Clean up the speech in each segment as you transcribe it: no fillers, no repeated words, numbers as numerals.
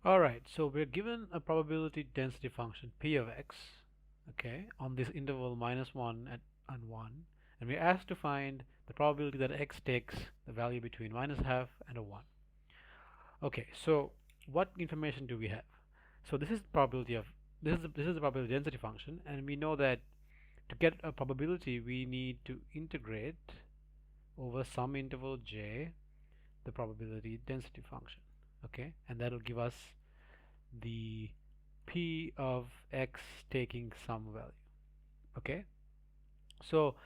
Alright, so we're given a probability density function p of x, okay, on this interval -1 and 1, and we're asked to find the probability that x takes the value between -half and a 1. Okay, so what information do we have? So this is probability of this is the probability density function, and we know that to get a probability we need to integrate over some interval j the probability density function, okay, and that'll give us the p of x taking some value. Okay, so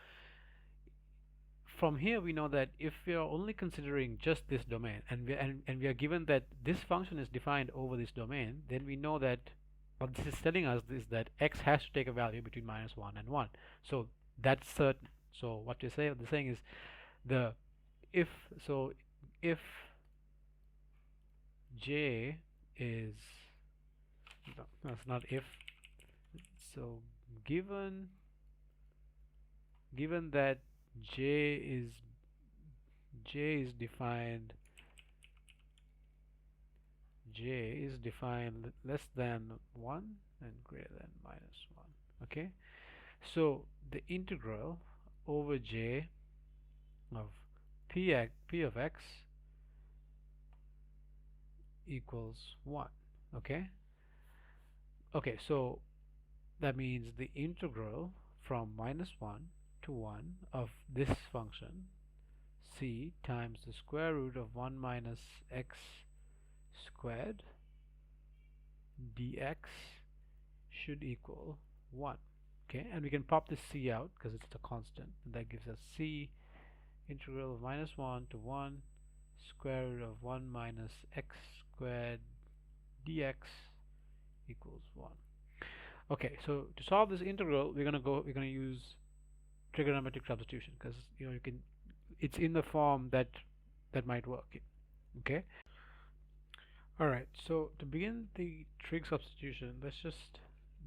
from here we know that if we are only considering just this domain, and we are given that this function is defined over this domain, then we know that what this is telling us is that x has to take a value between -1 and 1. So that's certain. So what the saying is the if so if j is, no, that's not if. So given given that j is defined, less than 1 and greater than -1. Okay, so the integral over j of p of x equals 1. Okay, so that means the integral from -1 to 1 of this function c times the square root of 1 minus x squared dx should equal 1. Okay, and we can pop this c out because it's a constant, and that gives us c integral of -1 to 1 square root of 1 minus x squared dx equals 1. Okay, so to solve this integral, we're gonna use trigonometric substitution, because it's in the form that might work. Okay. All right. So to begin the trig substitution, let's just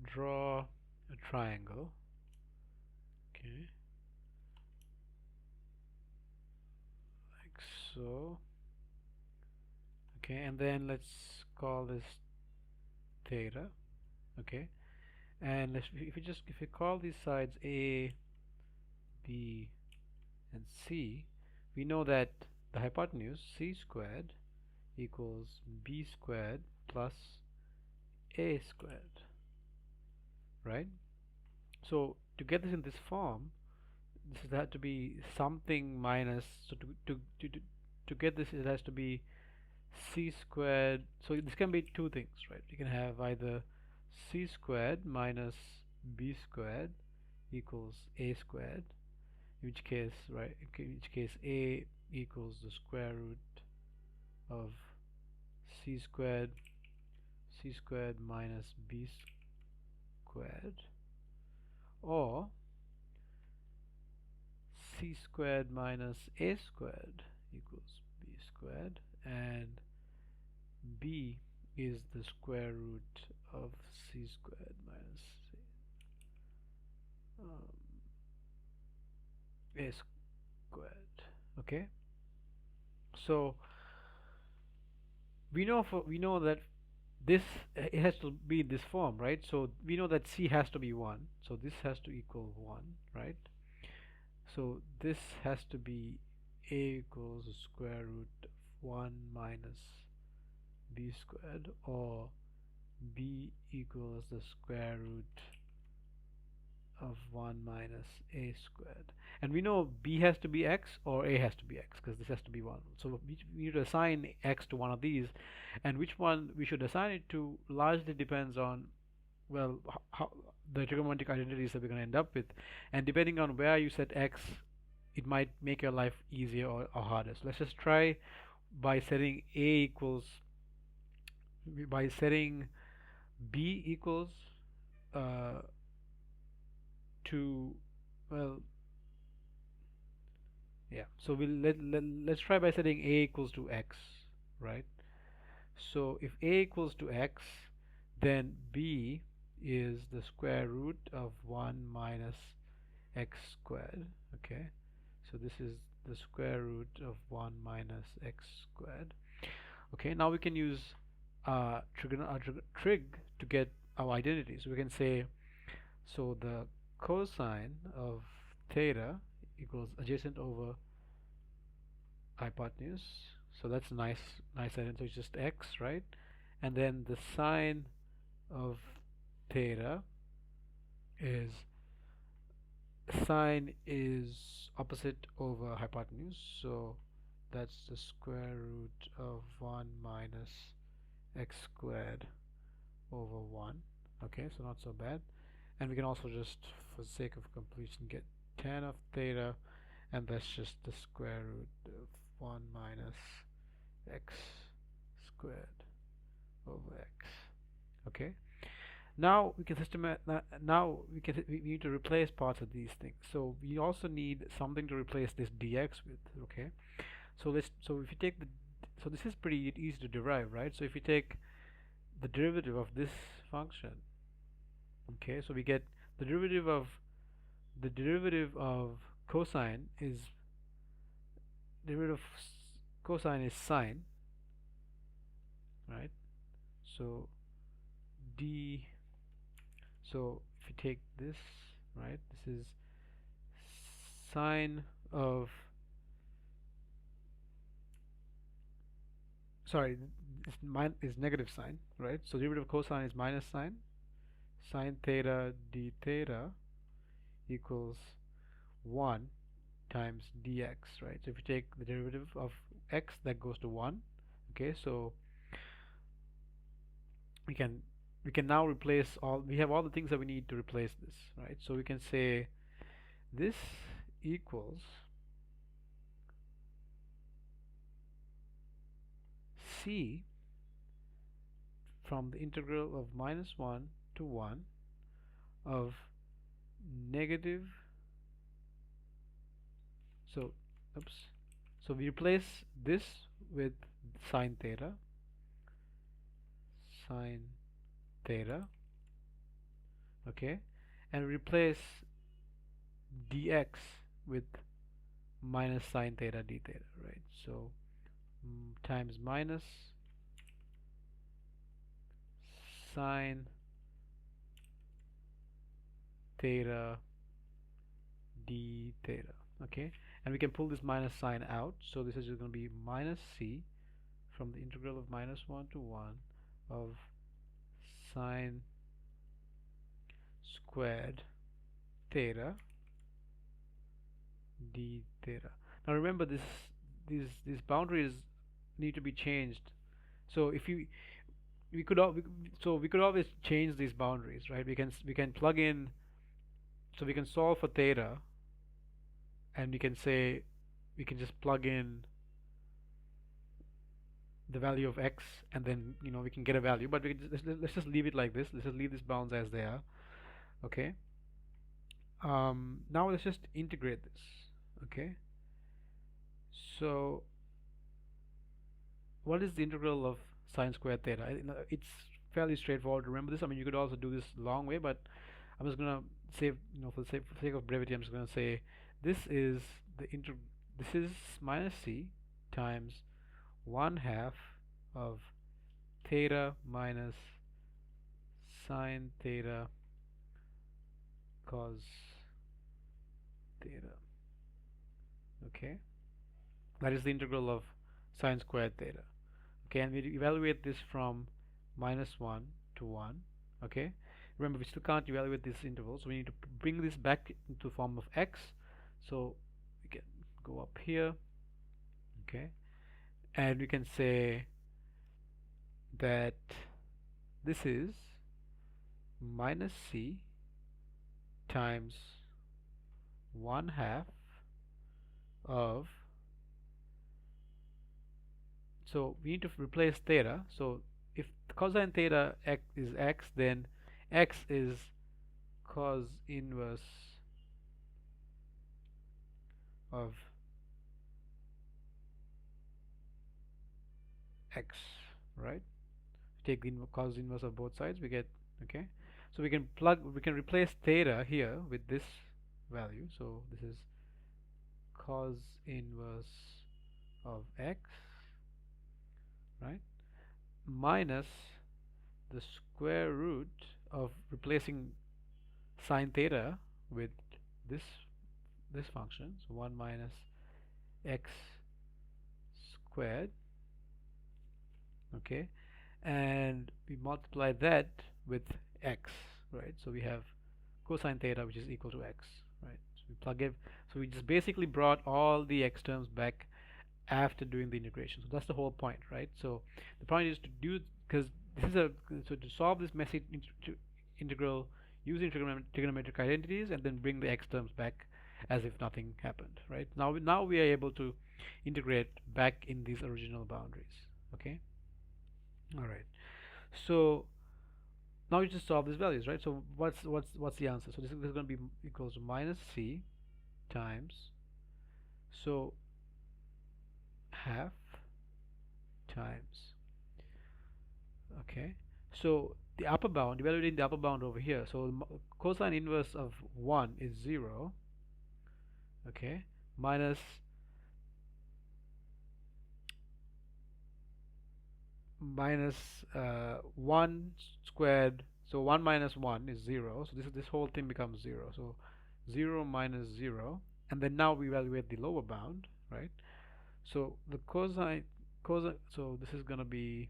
draw a triangle. Okay. Like so. Okay, and then let's call this theta. Okay, and if we call these sides A, B, and C, we know that the hypotenuse c squared equals b squared plus a squared, right? So to get this in this form, this has to be something minus. So to get this, it has to be c squared. So this can be two things, right? You can have either c squared minus b squared equals a squared, in which case, right, a equals the square root of c squared minus b squared, or c squared minus a squared equals b squared, and b is the square root of c squared minus a squared. Okay, so we know that this, it has to be this form, right? So we know that c has to be 1, so this has to equal 1, right? So this has to be a equals the square root of 1 minus b squared, or b equals the square root of 1 minus a squared. And we know b has to be x or a has to be x, because this has to be 1. So we need to assign x to one of these, and which one we should assign it to largely depends on, well, how the trigonometric identities that we're going to end up with, and depending on where you set x, it might make your life easier or harder. So let's just try by setting b equals uh, to, well, yeah, so let's try by setting a equals to x, right? So if a equals to x, then b is the square root of 1 minus x squared. Okay, so this is the square root of 1 minus x squared. Okay, now we can use trig to get our identity. So we can say, so the cosine of theta equals adjacent over hypotenuse. So that's nice identity. So it's just x, right? And then the sine of theta is sine is opposite over hypotenuse. So that's the square root of 1 minus x squared over 1. Okay, so not so bad. And we can also just, for the sake of completion, get tan of theta, and that's just the square root of 1 minus x squared over x. Okay, now we can we need to replace parts of these things. So we also need something to replace this dx with. Okay, so if you take so this is pretty easy to derive, right? So if you take the derivative of this function, okay, so we get the derivative of cosine is sine, right? So so if you take this, right, this is sine of, sorry, is negative sine, right? So derivative of cosine is minus sine theta d theta equals 1 times dx, right? So if you take the derivative of x, that goes to 1. Okay, so we can now replace we have all the things that we need to replace this, right? So we can say this equals c from the integral of minus 1 to 1 of negative, so so we replace this with sine theta, okay, and replace dx with minus sine theta d theta, right? So times minus sine theta d theta, okay, and we can pull this minus sign out, so this is just going to be minus c from the integral of minus 1 to 1 of sine squared theta d theta. Now remember, these boundaries need to be changed. So if you we could always change these boundaries, right? We can plug in, so we can solve for theta, and we can say we can just plug in the value of x, and then we can get a value. But let's just leave it like this. Let's just leave these bounds as they are. Okay. Now let's just integrate this. Okay. So what is the integral of sine squared theta? It's fairly straightforward to remember this. I mean, you could also do this long way, but I'm just gonna say, for the sake of brevity, I'm just gonna say this is this is minus c times 1/2 of theta minus sine theta cos theta. Okay, that is the integral of sine squared theta. Okay, and we evaluate this from minus 1 to 1. Okay, remember, we still can't evaluate this interval, so we need to bring this back into the form of x. So we can go up here. Okay, and we can say that this is minus c times 1/2 of, so we need to replace theta. So if cosine theta is x, then x is cos inverse of x, right? Take the cos inverse of both sides, we get, okay, so we can replace theta here with this value. So this is cos inverse of x, right, minus the square root of replacing sine theta with this this function, so 1 minus x squared, okay, and we multiply that with x, right? So we have cosine theta, which is equal to x, right? So we plug it. So we just basically brought all the x terms back after doing the integration. So that's the whole point, right? So the point is to do, because this is a, so to solve this messy integral using trigonometric identities and then bring the x terms back as if nothing happened, right? Now we are able to integrate back in these original boundaries, okay? All right. So now you just solve these values, right? So what's the answer? So this is going to be equals to minus c times, so half times, okay, so the upper bound, evaluating the upper bound over here, so cosine inverse of 1 is 0, okay, minus 1 squared, so 1 minus 1 is 0, so this whole thing becomes 0, so 0 minus 0, and then now we evaluate the lower bound, right? So the cosine, so this is going to be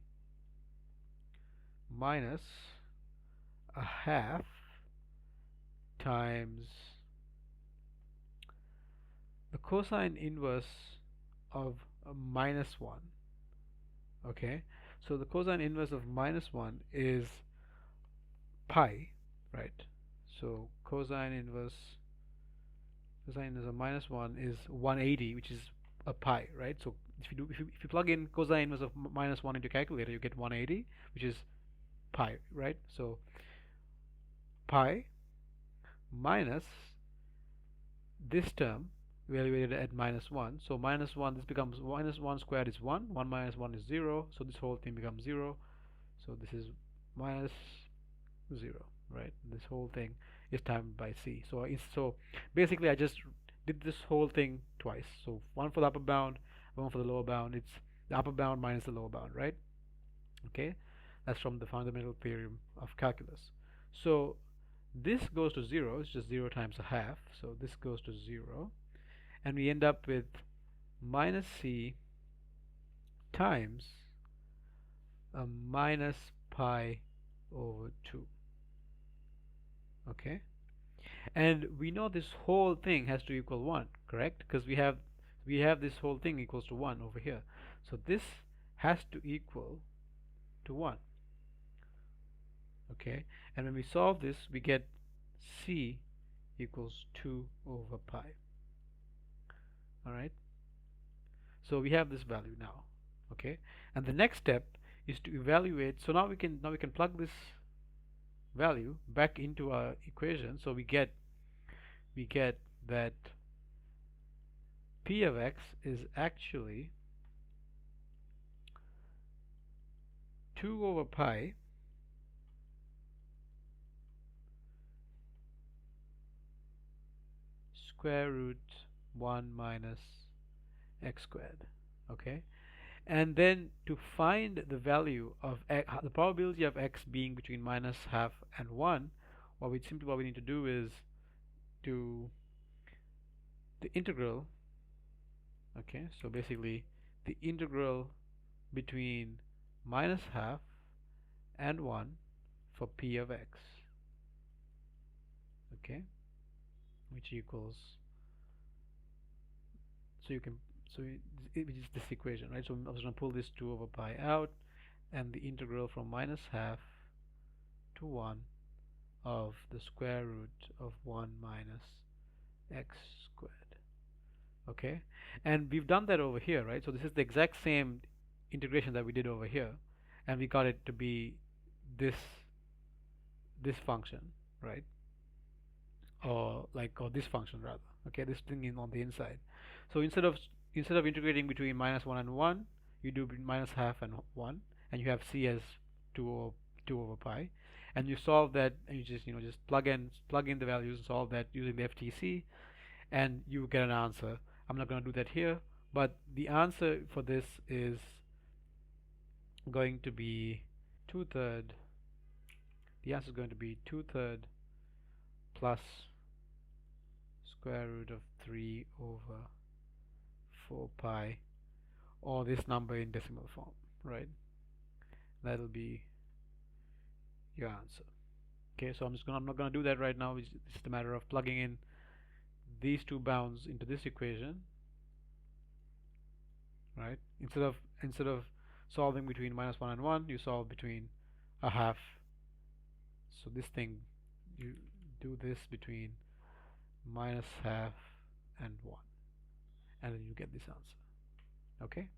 minus a half times the cosine inverse of minus 1, okay? So the cosine inverse of minus 1 is pi, right? So cosine inverse of minus 1 is 180, which is a pi, right? So if you plug in cosine inverse of minus 1 into your calculator, you get 180, which is pi, right? So pi minus this term evaluated at minus 1, so minus 1, this becomes minus 1 squared is 1, 1 minus 1 is 0, so this whole thing becomes 0, so this is minus 0, right? This whole thing is timed by c. So basically I just did this whole thing twice, so one for the upper bound, one for the lower bound. It's the upper bound minus the lower bound, right? Okay, that's from the fundamental theorem of calculus. So this goes to 0, it's just 0 times a half, so this goes to 0, and we end up with minus c times a minus pi over 2, okay, and we know this whole thing has to equal 1, correct? Because we have this whole thing equals to 1 over here, so this has to equal to 1, okay, and when we solve this we get c equals 2 over pi. All right, so we have this value now, okay, and the next step is to evaluate. So now we can plug this value back into our equation, so we get that p of x is actually 2 over pi square root 1 minus x squared, okay, and then to find the value of the probability of x being between minus half and 1, what we need to do is do the integral, okay, so basically the integral between minus half and 1 for p of x, okay, which equals, so you can, which is this equation, right? So I was going to pull this 2 over pi out, and the integral from minus half to 1 of the square root of 1 minus x squared, okay, and we've done that over here, right? So this is the exact same integration that we did over here, and we got it to be this function, right? Or this function rather, okay, this thing in on the inside. So instead of integrating between minus 1 and 1, you do minus half and 1, and you have c as 2 over pi, and you solve that, and you just just plug in the values and solve that using the FTC, and you get an answer. I'm not going to do that here, but the answer for this is going to be 2/3. The answer is going to be 2/3 plus square root of 3 over 4 pi, or this number in decimal form, right? That'll be your answer. Okay, so I'm not going to do that right now. It's just a matter of plugging in these two bounds into this equation, right? Instead of solving between -1 and 1, you solve between a half. So this thing, you do this between -1/2 and 1, and then you get this answer. Okay.